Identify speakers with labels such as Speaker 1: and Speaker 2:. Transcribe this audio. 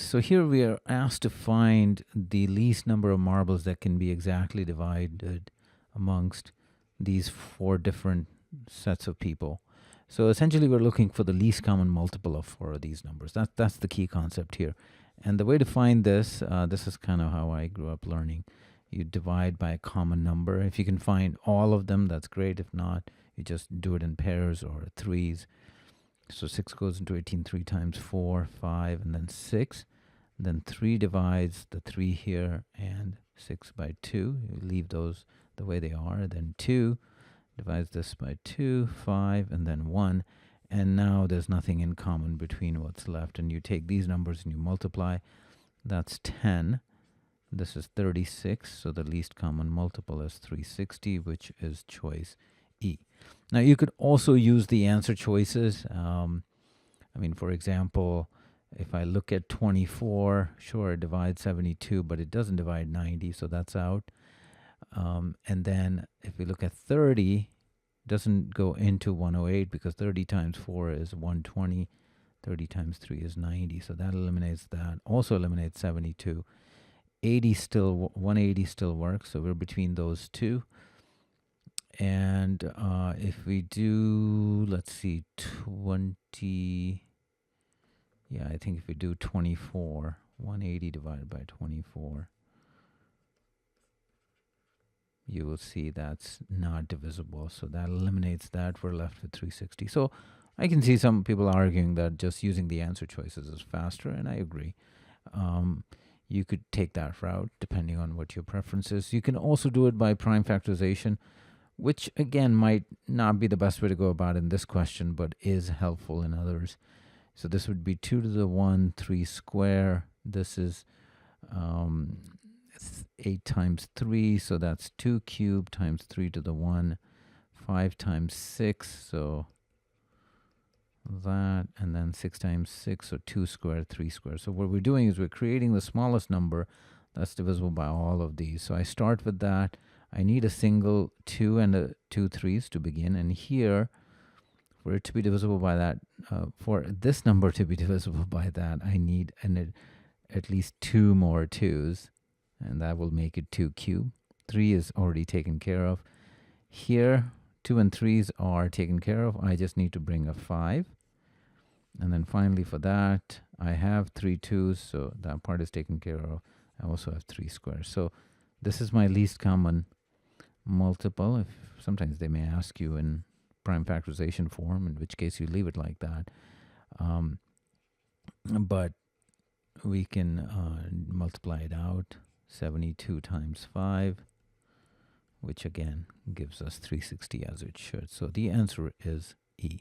Speaker 1: So here we are asked to find the least number of marbles that can be exactly divided amongst these 4 different sets of people. So essentially we're looking for the least common multiple of 4 of these numbers. That's the key concept here. And the way to find this, this is kind of how I grew up learning. You divide by a common number. If you can find all of them, that's great. If not, you just do it in pairs or threes. So 6 goes into 18 3 times 4, 5, and then 6. Then 3 divides the 3 here and 6 by 2. You leave those the way they are. Then 2 divides this by 2, 5, and then 1. And now there's nothing in common between what's left. And you take these numbers and you multiply. That's 10. This is 36. So the least common multiple is 360, which is choice E. Now you could also use the answer choices. I mean, for example, if I look at 24, sure, it divides 72, but it doesn't divide 90, so that's out. And then if we look at 30, it doesn't go into 108 because 30 times 4 is 120. 30 times 3 is 90, so that eliminates that. Also eliminates 72. 180 still works, so we're between those two. And if we do, let's see, 20, yeah, I think if we do 24, 180 divided by 24, you will see that's not divisible. So that eliminates that. We're left with 360. So I can see some people arguing that just using the answer choices is faster, and I agree. You could take that route depending on what your preference is. You can also do it by prime factorization, which again might not be the best way to go about in this question, but is helpful in others. So this would be 2 to the 1, 3 square. This is 8 times 3, so that's 2 cubed times 3 to the 1, 5 times 6, so that, and then 6 times 6, so 2 squared, 3 squared. So what we're doing is we're creating the smallest number that's divisible by all of these. So I start with that. I need a single 2 and 2 3s to begin, and here, for it to be divisible by that, for this number to be divisible by that, I need at least 2 more 2s, and that will make it 2 cubed. 3 is already taken care of. Here, 2 and 3s are taken care of. I just need to bring a 5. And then finally for that, I have 3 2s, so that part is taken care of. I also have 3 squares. So this is my least common multiple. Sometimes they may ask you in prime factorization form, in which case you leave it like that. But we can multiply it out. 72 times 5, which again gives us 360 as it should. So the answer is E.